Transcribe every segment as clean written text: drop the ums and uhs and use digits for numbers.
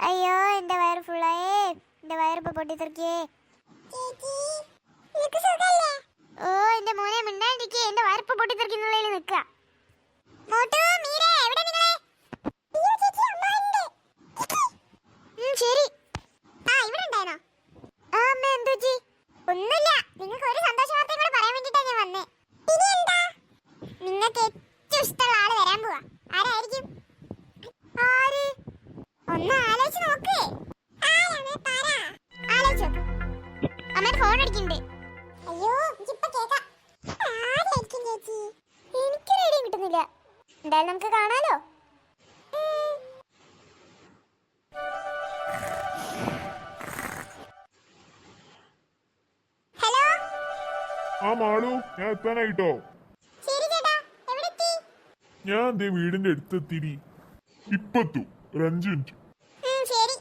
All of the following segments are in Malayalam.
അയ്യോ എന്റെ വയറ് ഫുള്ളായേ. എന്റെ വയറിപ്പോ പൊട്ടിത്തെറിക്കേ. ഓ എന്റെ മോനെ മിണ്ടാണ്ടിരിക്കേ. എന്റെ വയറിപ്പോ പൊട്ടിത്തെറിക്കുന്നുള്ളതിൽ നിൽക്കുക. ശരി. ആ ഇവിടെ ഉണ്ടായിരുന്നോ? ആ അമ്മ എന്തു പറ്റി? ഒന്നുമില്ല. നിങ്ങൾക്ക് ഒരു സന്തോഷ വാർത്തയും കൂടെ പറയാൻ വേണ്ടിട്ടാ ഞാൻ വന്നേ. നിങ്ങൾക്ക് ഏറ്റവും ഇഷ്ടമുള്ള ആള് വരാൻ പോവാ. ആരായിരിക്കും? ആര്? ഒന്ന് ആലോചിച്ച് നോക്ക്. ആലോചിച്ച് നോക്ക്. അമ്മ ഫോൺ അടിക്കുന്നുണ്ട്. അയ്യോ ഇപ്പൊ കേക്കാം. ആരായിരിക്കും ചേച്ചി? എനിക്ക് റേഡിയോ കിട്ടുന്നില്ല. എന്തായാലും നമുക്ക് കാണാലോ. ഹലോ. ആ മാളു, ഞാൻ എത്താനായിട്ടോ. ശരി ചേട്ടാ. എവിടെ എത്തി? ഞാൻ ദേ വീടിന്റെ അടുത്തെത്തിരി. ഇപ്പത്തു ഒരു 5 മിനിറ്റ്. ശരി.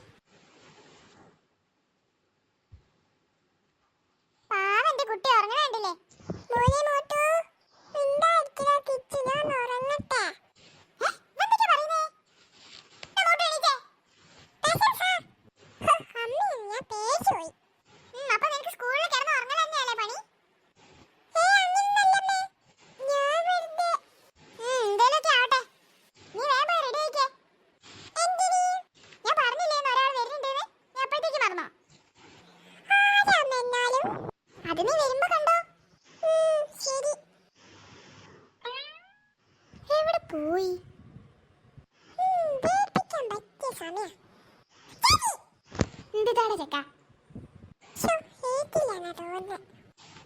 പാവന്റെ കുട്ടി ഉറങ്ങണണ്ടില്ലേ? മോനെ മോട്ടു മിണ്ടായിരിക്കടാ കിച്ചു. ഞാൻ ഉറങ്ങട്ടെ. എന്തൊക്കെ പറയുന്നേ? മോട്ടു എണീറ്റേ. അമ്മേ ഞാൻ പേടിച്ചുപോയി. അപ്പൊ നിനക്ക് സ്കൂളിൽ കിടന്ന് ഉറങ്ങൽ തന്നെയല്ലേ പണി? എന്തേലൊക്കെ ആവട്ടെ. നീ വേഗം പോയി റെഡി ആയിക്കേ. ഞാൻ പറഞ്ഞില്ലേന്ന് ഒരാൾ വരുന്നുണ്ടെന്ന്. ഞാൻ അപ്പോഴത്തേക്ക് മറന്നോ? അത് നീ വരുമ്പോ കണ്ടോ. ശരി. എവിടെ പോയി? എന്താണ് ചെക്ക?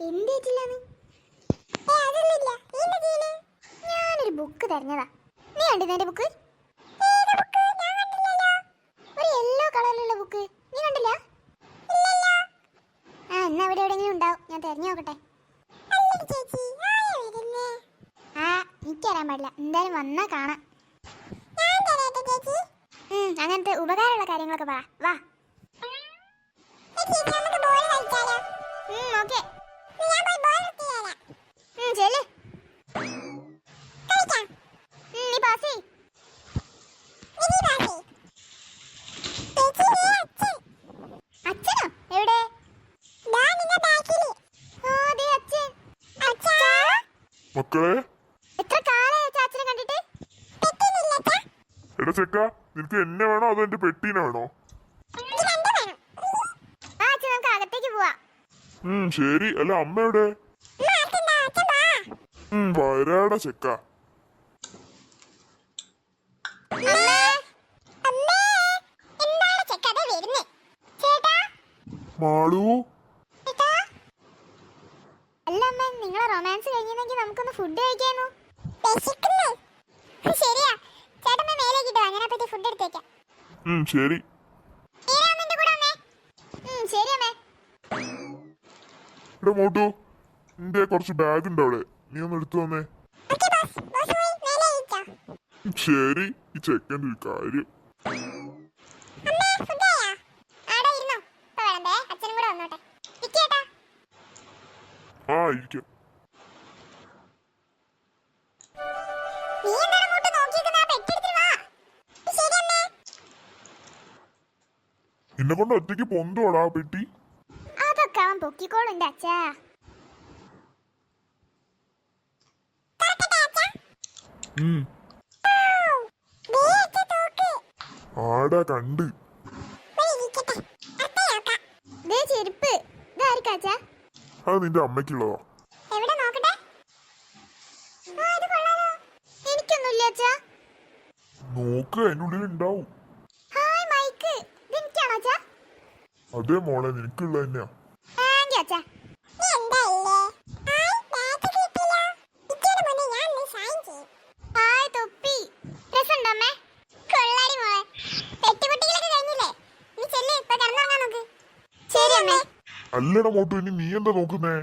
എന്തേറ്റില്ലാന്ന്? ഞാനൊരു ബുക്ക് തരുന്നതാ. നീ കണ്ടിരുന്ന എന്റെ ബുക്ക്? ഒരു യെല്ലോ കളറിലുള്ള ബുക്ക്. നീ കണ്ടില്ല? ആ എന്നാ ഇവിടെ എവിടെയെങ്കിലും ഉണ്ടാവും. ഞാൻ തെരഞ്ഞു നോക്കട്ടെ. ആ എനിക്കറിയാൻ പാടില്ല. എന്തായാലും വന്നാ കാണാം. അങ്ങനത്തെ ഉപകാരമുള്ള കാര്യങ്ങളൊക്കെ പറ. വാ. ഓക്കെ. ചെല്ല്. നീ പാസ് ചെയ്യ്. അച്ഛനോ? എവിടെ? മക്കളെ, എത്ര കാലായി അച്ഛനെ കണ്ടിട്ട്? എടാ ചെക്ക, നിനക്ക് എന്നെ വേണോ അതോ എന്റെ പെട്ടീനെ വേണോ? ആ അച്ഛൻ നമുക്ക് അകത്തേക്ക് പോവാ. ശരി. അല്ല അമ്മ എവിടെ? വരാടാ ചെക്ക. മാളു, അല്ല അമ്മ, നിങ്ങളെ റൊമാൻസ് കഴിഞ്ഞെങ്കിൽ നമുക്കൊന്ന് ഫുഡ് കഴിക്കാനോ? ശരിയാ ചേട്ടൻ മേലേക്കിട്ടോ. ഞാൻ അപ്പഴത്തെ ഫുഡ് എടുത്തേക്കാം. ശരി. ശരി അമ്മേ. എടാ മോട്ടു, നിന്റെ കുറച്ച് ബാഗ് ഉണ്ട് അവിടെ. നീ ഒന്ന് എടുത്തു വന്നേ. ശരി. ഈ ചെക്കൻ്റെ ഒരു കാര്യം. ആ ഇരിക്കാം. എന്നെ കൊണ്ട് ഒറ്റയ്ക്ക് പൊന്തോടാ പെട്ടി. അതൊക്കെ അവൻ പൊക്കിക്കോളുണ്ട് അച്ഛാ. ആടാ കണ്ട്. ചെരുപ്പ് ഇതായിരിക്കാച്ചാ? അത് നിന്റെ അമ്മയ്ക്കുള്ളതാ. എവിടെ നോക്കട്ടെ. എനിക്കൊന്നുമില്ല അച്ഛാ. നോക്ക്, അതിനുള്ളിൽ ഉണ്ടാവും. Hi mic. ഇതെനിക്കാണോ അച്ഛാ? അതേ മോളെ, നിനക്കുള്ള തന്നെയാ. താങ്ക് യു അച്ഛാ. ഹായ് തൊപ്പി. രസമുണ്ടോ അമ്മേ? കൊള്ളാടി മോളെ. പെട്ടിപൊട്ടിക്കലൊക്കെ കഴിഞ്ഞില്ലേ? നീ ചെല്ല്, ഇപ്പൊ കിടന്നുറങ്ങാൻ നോക്ക്. ശരി അമ്മേ. അല്ലടാ മോട്ടു, ഇനി നീ എന്താ നോക്കുന്നേ?